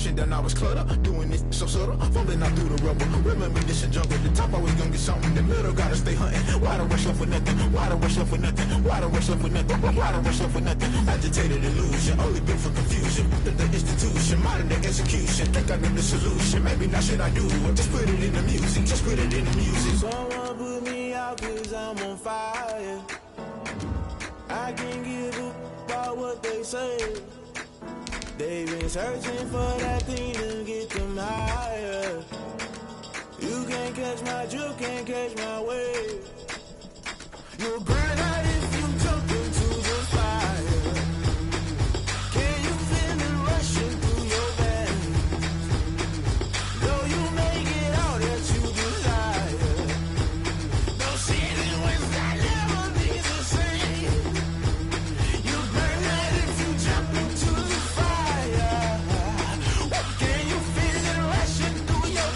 motion, then I was cluttered. Doing this so subtle, fumbling out through the rubble. Remember this in jungle, the top always gonna get something. The middle gotta stay hunting. Why the rush left with nothing? Why the rush left with nothing? Why the rush left with nothing? Why the rush left with nothing? Agitated illusion, only built for confusion. The institution, modern day execution. Think I know the solution. Maybe not should I do it? Just put it in the music. Just put it in the music. Someone put me out 'cause I'm on fire. I can't give a about what they say. They've been searching for that thing to get them higher. You can't catch my drift, can't catch my wave. You'll burn out if you jump into the fire. Can you feel it rushing through your veins? Though you may get all that you desire. No ceiling wins that never be the same. You burn out if you jump into the fire. Can you feel it rushing through your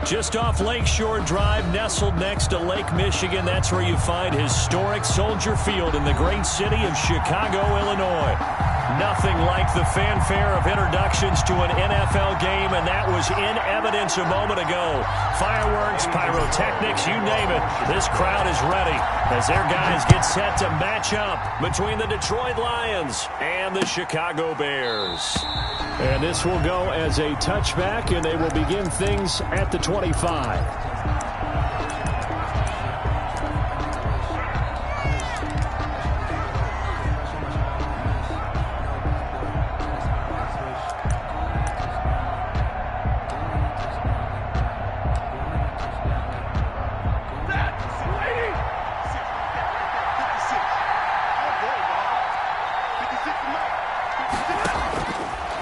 Just off Lakeshore Drive, nestled next to Lake Michigan. That's where you find historic Soldier Field in the great city of Chicago, Illinois. Nothing like the fanfare of introductions to an NFL game, and that was in evidence a moment ago. Fireworks, pyrotechnics, you name it. This crowd is ready as their guys get set to match up between the Detroit Lions and the Chicago Bears. And this will go as a touchback, and they will begin things at the 25.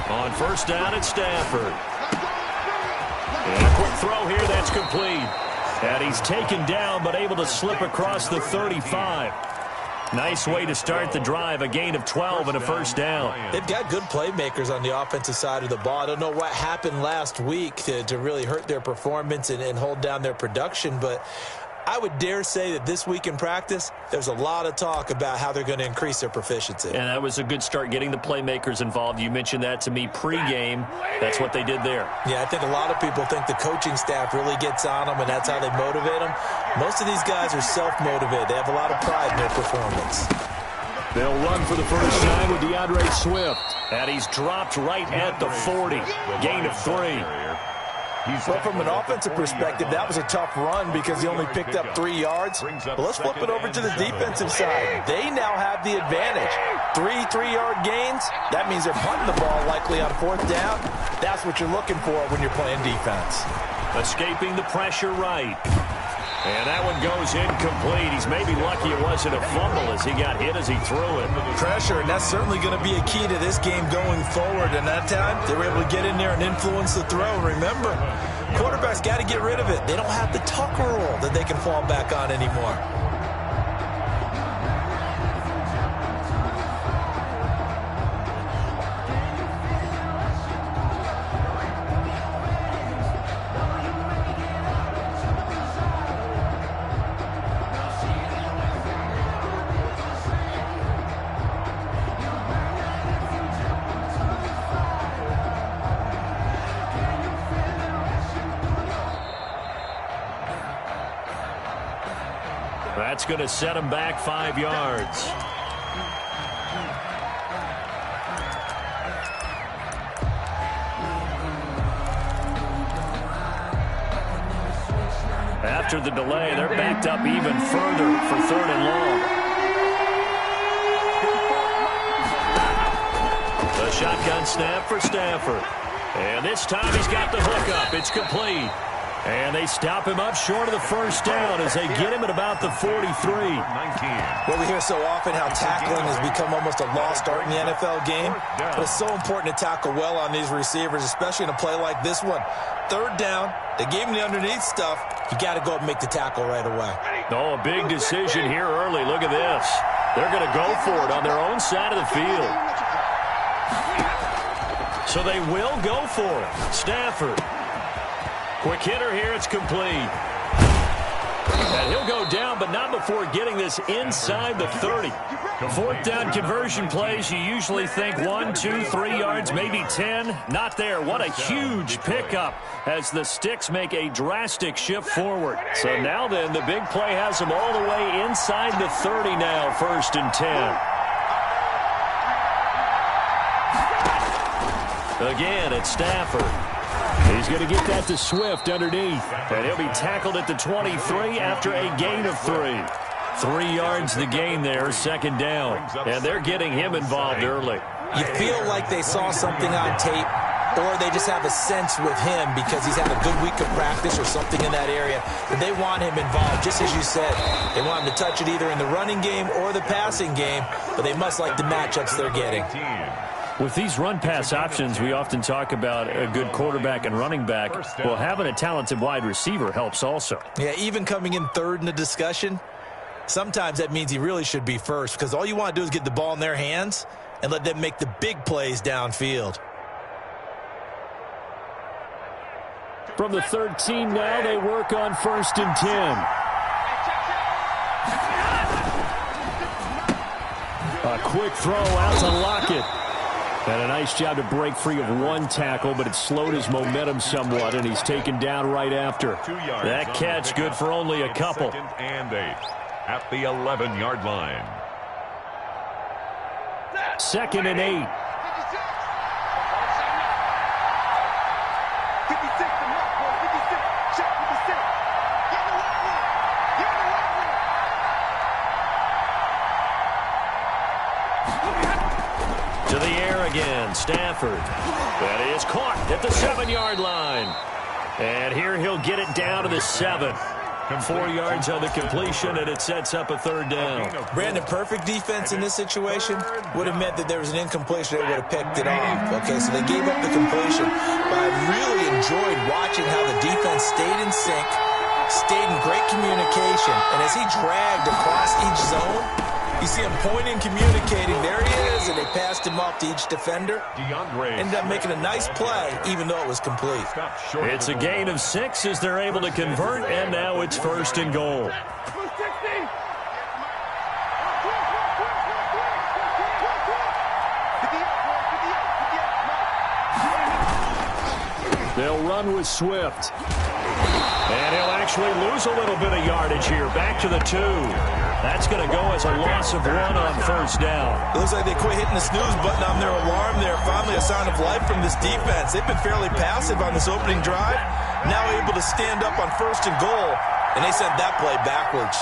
On first down at Stafford. And a quick throw here, that's complete. And he's taken down, but able to slip across the 35. Nice way to start the drive, a gain of 12 and a first down. They've got good playmakers on the offensive side of the ball. I don't know what happened last week to really hurt their performance and hold down their production, but I would dare say that this week in practice, there's a lot of talk about how they're going to increase their proficiency. And that was a good start getting the playmakers involved. You mentioned that to me pregame. That's what they did there. Yeah, I think a lot of people think the coaching staff really gets on them, and that's how they motivate them. Most of these guys are self-motivated. They have a lot of pride in their performance. They'll run for the first time with DeAndre Swift. And he's dropped right at the 40. Gain of 3. Well, from an offensive perspective, that was a tough run because he only picked up 3 yards. But let's flip it over to the defensive side. They now have the advantage. 3-3-yard gains, that means they're punting the ball likely on fourth down. That's what you're looking for when you're playing defense. Escaping the pressure right. And that one goes incomplete. He's maybe lucky it wasn't a fumble as he got hit as he threw it. Pressure, and that's certainly going to be a key to this game going forward. And that time, they were able to get in there and influence the throw. Remember, quarterbacks got to get rid of it. They don't have the Tucker rule that they can fall back on anymore. That's going to set him back 5 yards. After the delay, they're backed up even further for 3rd and long. The shotgun snap for Stafford. And this time he's got the hook up. It's complete. And they stop him up short of the first down as they get him at about the 43. Well, we hear so often how tackling has become almost a lost art in the NFL game. But it's so important to tackle well on these receivers, especially in a play like this one. 3rd down, they gave him the underneath stuff. You got to go up and make the tackle right away. Oh, a big decision here early. Look at this. They're going to go for it on their own side of the field. So they will go for it. Stafford. Quick hitter here, it's complete. And he'll go down, but not before getting this inside the 30. Fourth down conversion plays, you usually think 1, 2, 3 yards, maybe 10. Not there. What a huge pickup as the Sticks make a drastic shift forward. So now then, the big play has them all the way inside the 30 now, 1st and 10. Again, it's Stafford. He's going to get that to Swift underneath. And he'll be tackled at the 23 after a gain of 3. 3 yards the gain there, 2nd down. And they're getting him involved early. You feel like they saw something on tape, or they just have a sense with him because he's had a good week of practice or something in that area that they want him involved, just as you said. They want him to touch it either in the running game or the passing game, but they must like the matchups they're getting. With these run-pass options, we often talk about a good quarterback and running back. Well, having a talented wide receiver helps also. Yeah, even coming in 3rd in the discussion, sometimes that means he really should be first because all you want to do is get the ball in their hands and let them make the big plays downfield. From the 13 now, they work on 1st and 10. A quick throw out to Lockett. And a nice job to break free of one tackle, but it slowed his momentum somewhat, and he's taken down right after. That catch good for only a couple. 2nd and 8 at the 11-yard line. 2nd and 8. To the air again, Stafford. That is caught at the 7-yard line. And here he'll get it down to the 7. 4 yards on the completion, and it sets up a 3rd down. Brandon, perfect defense in this situation would have meant that there was an incompletion. They would have picked it off. Okay, so they gave up the completion. But I really enjoyed watching how the defense stayed in sync, stayed in great communication, and as he dragged across each zone, you see him pointing, communicating. There he is, and they passed him off to each defender. Ended up making a nice play, even though it was complete. It's a gain of 6 as they're able to convert, and now it's 1st and goal. They'll run with Swift. And he'll actually lose a little bit of yardage here. Back to the 2. That's going to go as a loss of 1 on 1st down. It looks like they quit hitting the snooze button on their alarm there. Finally a sign of life from this defense. They've been fairly passive on this opening drive. Now able to stand up on 1st and goal. And they sent that play backwards.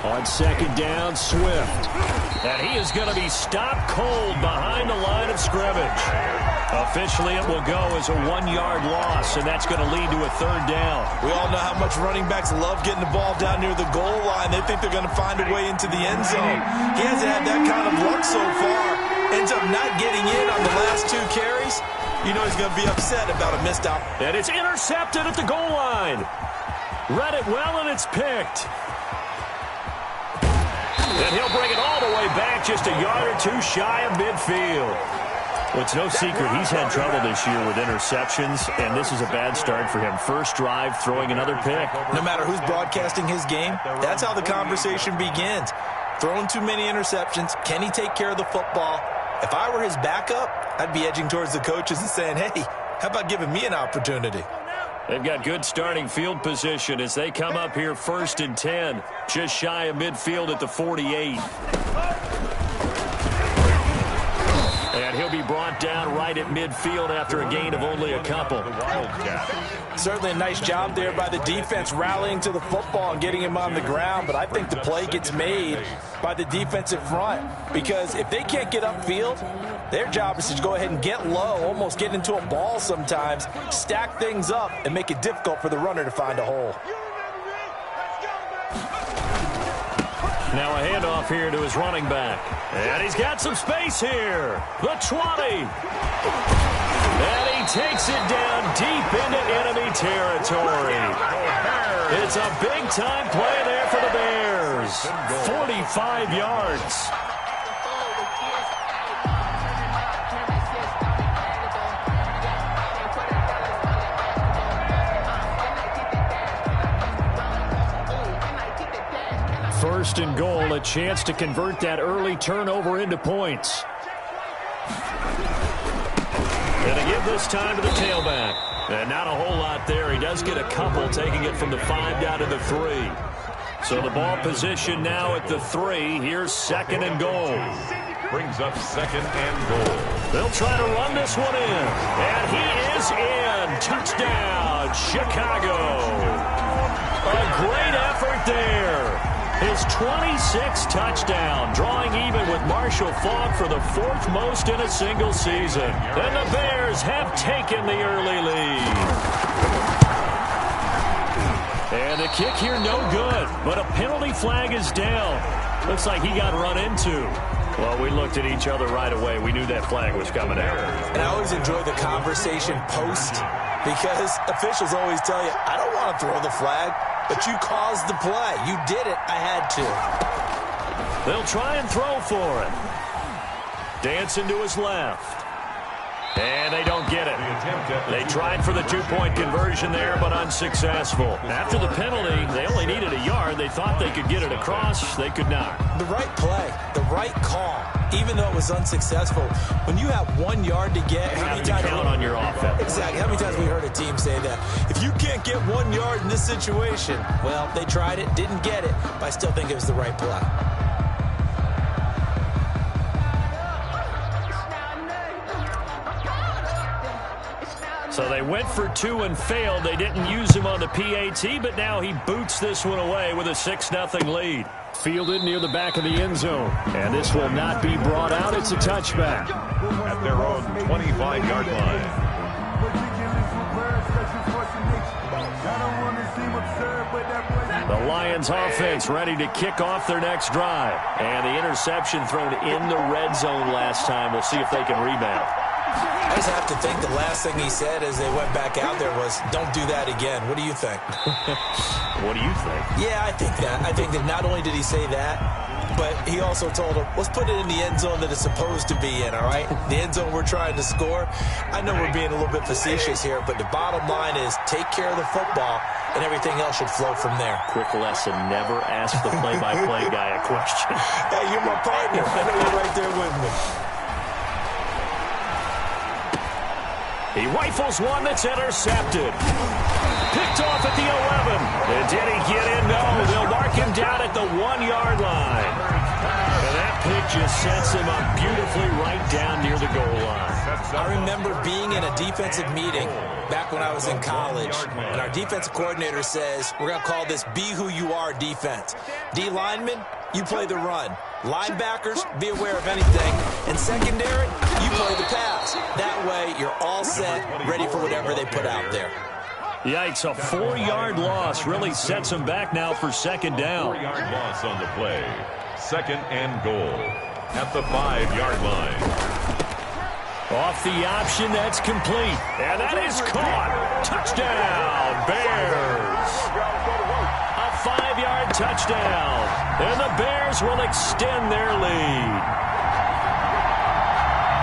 On 2nd down, Swift. And he is going to be stopped cold behind the line of scrimmage. Officially, it will go as a 1-yard loss, and that's going to lead to a 3rd down. We all know how much running backs love getting the ball down near the goal line. They think they're going to find a way into the end zone. He hasn't had that kind of luck so far. Ends up not getting in on the last 2 carries. You know he's going to be upset about a missed out. And it's intercepted at the goal line. Read it well, and it's picked. And he'll bring it all the way back, just a yard or 2 shy of midfield. Well, it's no secret he's had trouble this year with interceptions, and this is a bad start for him. First drive, throwing another pick. No matter who's broadcasting his game, that's how the conversation begins. Throwing too many interceptions. Can he take care of the football? If I were his backup, I'd be edging towards the coaches and saying, hey, how about giving me an opportunity? They've got good starting field position as they come up here 1st and 10, just shy of midfield at the 48. And he'll be brought down right at midfield after a gain of only a couple. Certainly a nice job there by the defense rallying to the football and getting him on the ground, but I think the play gets made by the defensive front because if they can't get upfield, their job is to go ahead and get low, almost get into a ball sometimes, stack things up, and make it difficult for the runner to find a hole. Now a handoff here to his running back. And he's got some space here. The 20. And he takes it down deep into enemy territory. It's a big-time play there for the Bears. 45 yards. First and goal, a chance to convert that early turnover into points. And they give this time to the tailback. And not a whole lot there. He does get a couple, taking it from the 5 down to the 3. So the ball position now at the 3. Here's second and goal. Brings up second and goal. They'll try to run this one in. And he is in. Touchdown, Chicago. A great effort there. His 26th touchdown, drawing even with Marshall Faulk for the 4th most in a single season. And the Bears have taken the early lead. And the kick here no good, but a penalty flag is down. Looks like he got run into. Well, we looked at each other right away. We knew that flag was coming out. And I always enjoy the conversation post because officials always tell you, I don't want to throw the flag, but you caused the play. You did it. I had to. They'll try and throw for it. Dancing to his left. And they don't get it. They tried for the 2-point conversion there, but unsuccessful. After the penalty, they only needed a yard. They thought they could get it across. They could not. The right play, the right call, even though it was unsuccessful. When you have 1 yard to get, how many times count on your offense? Exactly. How many times we heard a team say that? If you can't get 1 yard in this situation, well, they tried it, didn't get it, but I still think it was the right play. So they went for 2 and failed. They didn't use him on the PAT, but now he boots this one away with a 6-0 lead. Fielded near the back of the end zone. And this will not be brought out. It's a touchback. At their own 25-yard line. The Lions offense ready to kick off their next drive. And the interception thrown in the red zone last time. We'll see if they can rebound. I just have to think the last thing he said as they went back out there was, don't do that again. What do you think? What do you think? Yeah, I think that. I think that not only did he say that, but he also told him, let's put it in the end zone that it's supposed to be in, all right? The end zone we're trying to score. I know we're being a little bit facetious here, but the bottom line is take care of the football, and everything else should flow from there. Quick lesson, never ask the play-by-play guy a question. Hey, you're my partner. I know you're right there with me. He rifles one that's intercepted. Picked off at the 11. And did he get in? No. They'll mark him down at the 1-yard line. And that pick just sets him up beautifully right down near the goal line. I remember being in a defensive meeting back when I was in college, and our defensive coordinator says, we're going to call this Be Who You Are defense. D linemen, you play the run. Linebackers, be aware of anything. And secondary, you play the pass. That way, you're all set, ready for whatever they put out there. Yikes, a 4-yard loss really sets him back now for second down. 4-yard loss on the play. Second and goal at the 5-yard line. Off the option, that's complete. And that is caught. Touchdown, Bears. A 5-yard touchdown. And the Bears will extend their lead.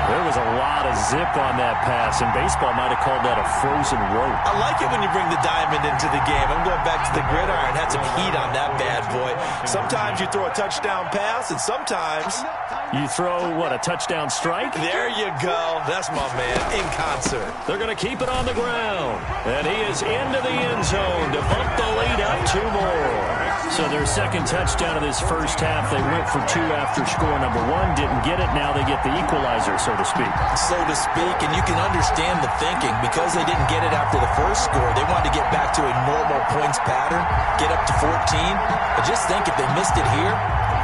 There was a lot of zip on that pass, and baseball might have called that a frozen rope. I like it when you bring the diamond into the game. I'm going back to the gridiron. Had some heat on that bad boy. Sometimes you throw a touchdown pass, and sometimes you throw, what, a touchdown strike? There you go. That's my man, in concert. They're going to keep it on the ground. And he is into the end zone to bump the lead up 2 more. So their second touchdown of this first half, they went for 2 after score number 1. Didn't get it. Now they get the equalizer, so to speak. So to speak, and you can understand the thinking. Because they didn't get it after the first score, they wanted to get back to a normal points pattern, get up to 14. But just think, if they missed it here,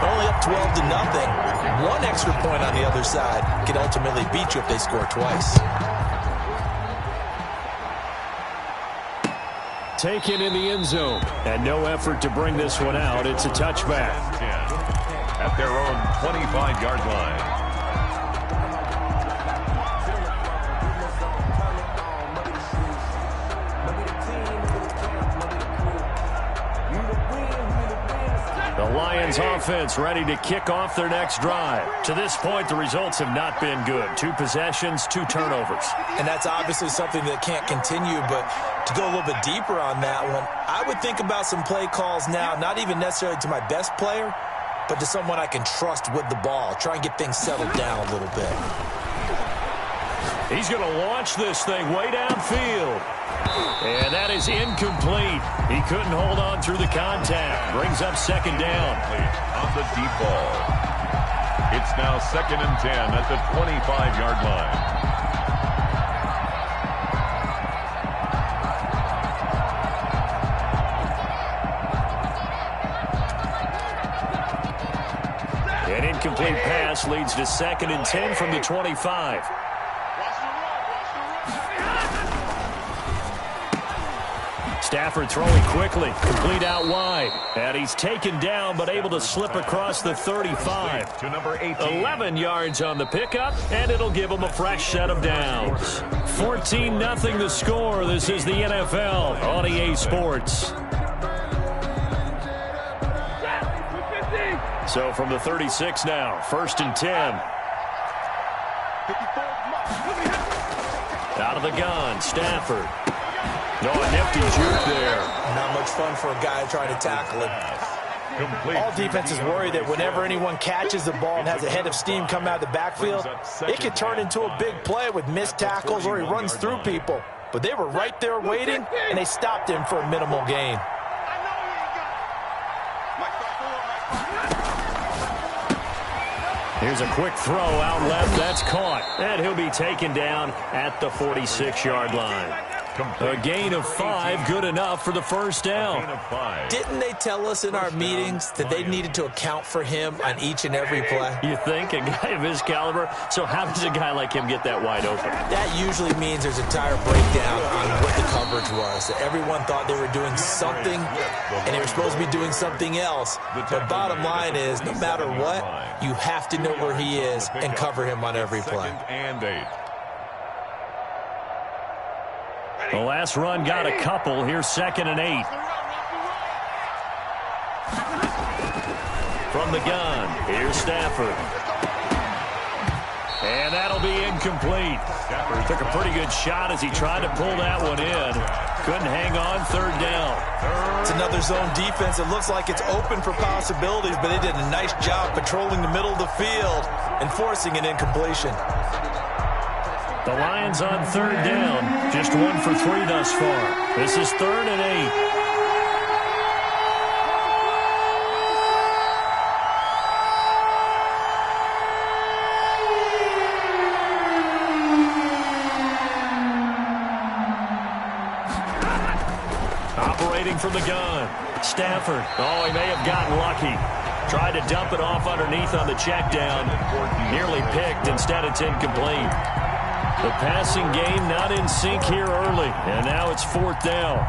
only up 12-0. 1 extra point on the other side could ultimately beat you if they score twice. Taken in the end zone, and no effort to bring this one out. It's a touchback. At their own 25-yard line. The Lions offense ready to kick off their next drive. To this point, the results have not been good. 2 possessions, 2 turnovers. And that's obviously something that can't continue, but to go a little bit deeper on that one, I would think about some play calls now, not even necessarily to my best player, but to someone I can trust with the ball. Try and get things settled down a little bit. He's going to launch this thing way downfield. And that is incomplete. He couldn't hold on through the contact. Brings up second down. On the deep ball. It's now 2nd and 10 at the 25-yard line. An incomplete pass leads to 2nd and 10 from the 25. Stafford throwing quickly, complete out wide. And he's taken down, but able to slip across the 35. To number 18. 11 yards on the pickup, and it'll give him a fresh set of downs. 14-0 the score. This is the NFL on EA Sports. So from the 36 now, 1st and 10. Out of the gun, Stafford. No, a nifty juke there. Not much fun for a guy trying to tackle it. All defenses worry that whenever anyone catches the ball and has a head of steam come out of the backfield, it could turn into a big play with missed tackles or he runs through people. But they were right there waiting, and they stopped him for a minimal gain. Here's a quick throw out left. That's caught. And he'll be taken down at the 46-yard line. A gain of 5, good enough for the first down. Didn't they tell us in our meetings that they needed to account for him on each and every play? You think? A guy of his caliber? So how does a guy like him get that wide open? That usually means there's a entire breakdown on what the coverage was. That everyone thought they were doing something, and they were supposed to be doing something else. But bottom line is, no matter what, you have to know where he is and cover him on every play. And 8. The last run got a couple. Here's 2nd and 8. From the gun, here's Stafford. And that'll be incomplete. Took a pretty good shot as he tried to pull that one in. Couldn't hang on, 3rd down. It's another zone defense. It looks like it's open for possibilities, but they did a nice job patrolling the middle of the field and forcing an incompletion. The Lions on 3rd down. Just 1 for 3 thus far. This is 3rd and 8. Operating from the gun. Stafford. Oh, he may have gotten lucky. Tried to dump it off underneath on the check down. Nearly picked. Instead, it's incomplete. The passing game not in sync here early, and now it's 4th down.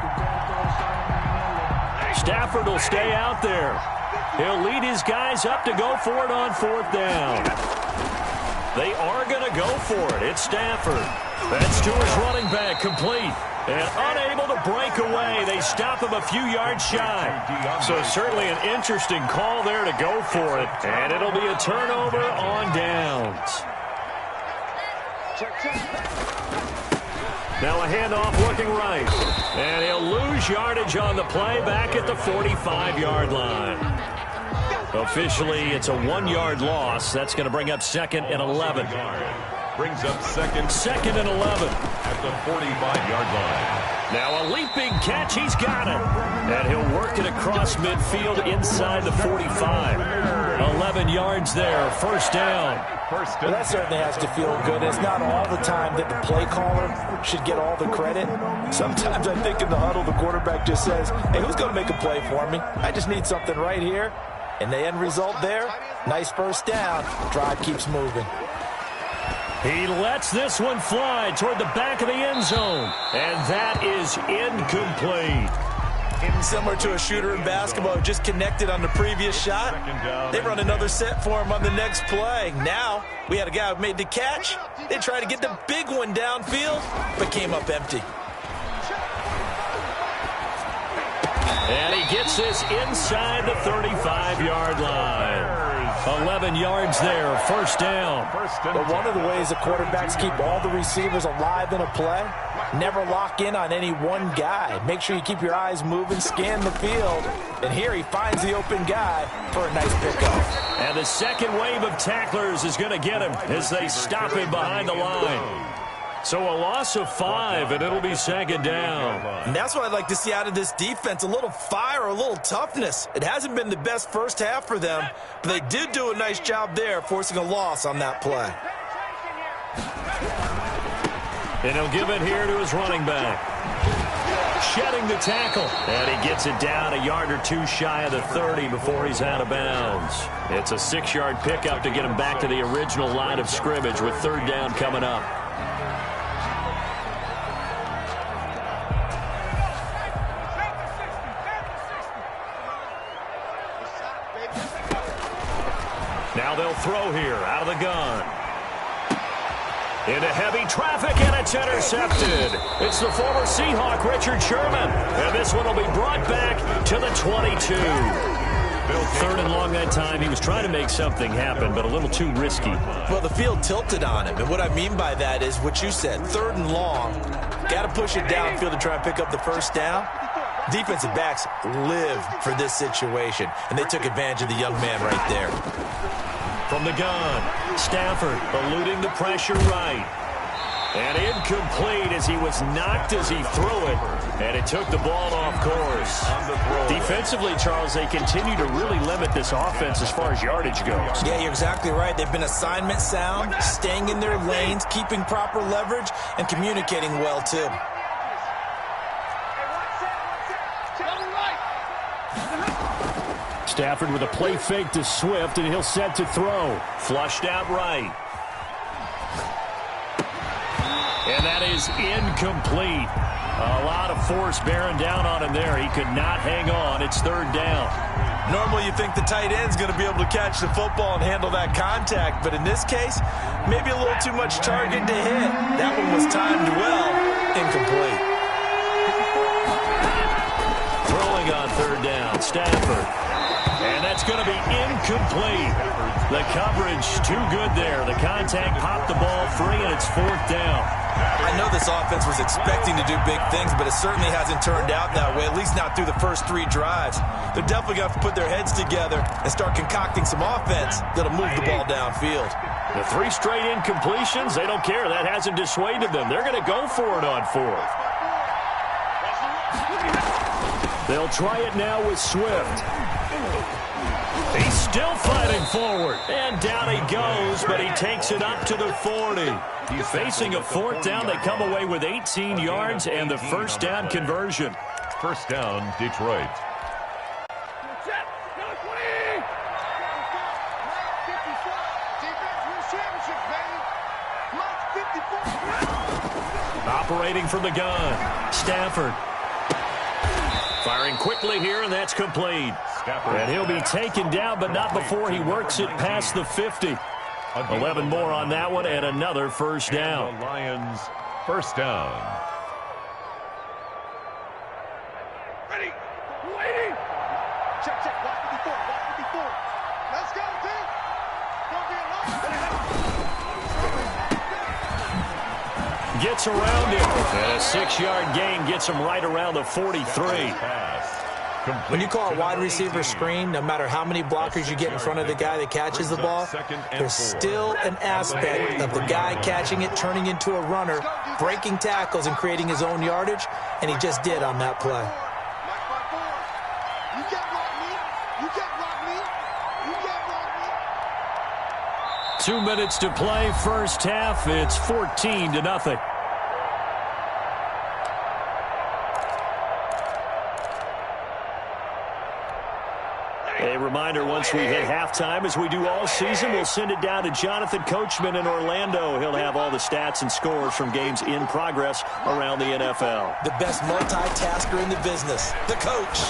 Stafford will stay out there. He'll lead his guys up to go for it on 4th down. They are going to go for it. It's Stafford. That's to his running back, complete. And unable to break away. They stop him a few yards shy. So certainly an interesting call there to go for it. And it'll be a turnover on downs. Now a handoff looking right. And he'll lose yardage on the play back at the 45-yard line. Officially, it's a 1-yard loss. That's going to bring up 2nd and 11. Brings up 2nd and 11. at the 45-yard line. Now a leaping catch. He's got it. And he'll work it across midfield inside the 45. 11 yards there. 1st down. Well, that certainly has to feel good. It's not all the time that the play caller should get all the credit. Sometimes I think in the huddle, the quarterback just says, hey, who's going to make a play for me? I just need something right here. And the end result there, nice 1st down. Drive keeps moving. He lets this one fly toward the back of the end zone. And that is incomplete. Similar to a shooter in basketball who just connected on the previous shot. They run another set for him on the next play. Now, we had a guy who made the catch. They tried to get the big one downfield, but came up empty. And he gets this inside the 35-yard line. 11 yards there, 1st down. But one of the ways the quarterbacks keep all the receivers alive in a play Never lock in on any one guy. Make sure you keep your eyes moving, scan the field. And here he finds the open guy for a nice pickup. And the second wave of tacklers is going to get him as they stop him behind the line. So a loss of 5, and it'll be second down. And that's what I'd like to see out of this defense, a little fire, a little toughness. It hasn't been the best first half for them, but they did do a nice job there, forcing a loss on that play. And he'll give it here to his running back. Shedding the tackle. And he gets it down a yard or two shy of the 30 before he's out of bounds. It's a 6-yard pickup to get him back to the original line of scrimmage with third down coming up. Now they'll throw here out of the gun. Into heavy traffic, and it's intercepted. It's the former Seahawk, Richard Sherman. And this one will be brought back to the 22. Third and long that time. He was trying to make something happen, but a little too risky. Well, the field tilted on him. And what I mean by that is what you said. Third and long. Got to push it downfield to try and pick up the first down. Defensive backs live for this situation, and they took advantage of the young man right there. From the gun, Stafford eluding the pressure right. And incomplete as he was knocked as he threw it. And it took the ball off course. Defensively, Charles, they continue to really limit this offense as far as yardage goes. Yeah, you're exactly right. They've been assignment sound, staying in their lanes, keeping proper leverage, and communicating well, too. Stafford with a play fake to Swift, and he'll set to throw. Flushed out right. And that is incomplete. A lot of force bearing down on him there. He could not hang on. It's third down. Normally you think the tight end's going to be able to catch the football and handle that contact, but in this case, maybe a little too much target to hit. That one was timed well. Incomplete. Throwing on third down, Stafford. And that's going to be incomplete. The coverage too good there. The contact popped the ball free, and it's fourth down. I know this offense was expecting to do big things, but it certainly hasn't turned out that way, at least not through the first 3 drives. They're definitely going to have to put their heads together and start concocting some offense that'll move the ball downfield. The 3 straight incompletions, they don't care. That hasn't dissuaded them. They're going to go for it on fourth. They'll try it now with Swift. He's still fighting forward. And down he goes, but he takes it up to the 40. He's facing a fourth down. They come away with 18 yards and the first down conversion. First down, Detroit. Operating from the gun, Stafford. Firing quickly here, and that's complete. And he'll be taken down, but not before he works it past the 50. 11 more on that one, and another first down. The Lions, first down. Ready, waiting. Check, check, watch 54, watch 54. Let's go, team. Don't be alone. Gets around him, and a 6-yard gain gets him right around the 43. When you call a wide receiver screen, no matter how many blockers you get in front of the guy that catches the ball, there's still an aspect of the guy catching it, turning into a runner, breaking tackles and creating his own yardage, and he just did on that play. You can't block me. You can't block me. You can't block me. 2 minutes to play, first half. It's 14-0. A reminder, once we hit halftime, as we do all season, we'll send it down to Jonathan Coachman in Orlando. He'll have all the stats and scores from games in progress around the NFL. The best multitasker in the business, the coach.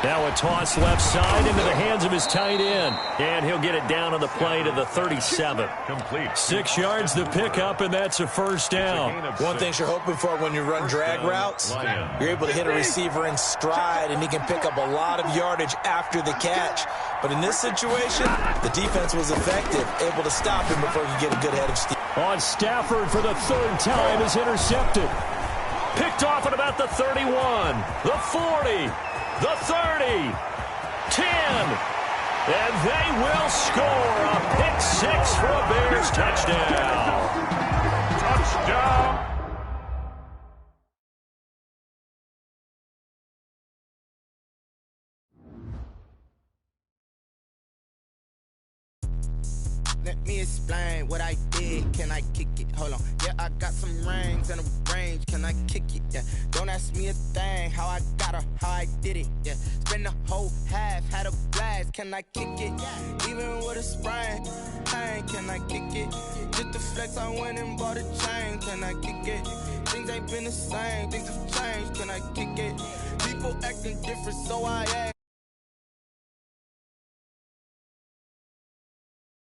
Now a toss left side into the hands of his tight end. And he'll get it down on the play to the 37. Complete. 6 yards the pickup, and that's a first down. One thing you're hoping for when you run drag routes, you're able to hit a receiver in stride, and he can pick up a lot of yardage after the catch. But in this situation, the defense was effective, able to stop him before he could get a good head of steam. On Stafford for the third time is intercepted. Picked off at about the 31, the 40, the 30, 10. And they will score a pick six for a Bears touchdown. Touchdown. Let me explain what I did. Can I kick it? Hold on. Yeah, I got some rings and a range. Can I kick it? Yeah. Don't ask me a thing. How I got her, how I did it. Yeah. Spend the whole half, had a blast. Can I kick it? Even with a sprain. Hey, can I kick it? Just the flex, I went and bought a chain. Can I kick it? Things ain't been the same. Things have changed. Can I kick it? People acting different, so I act.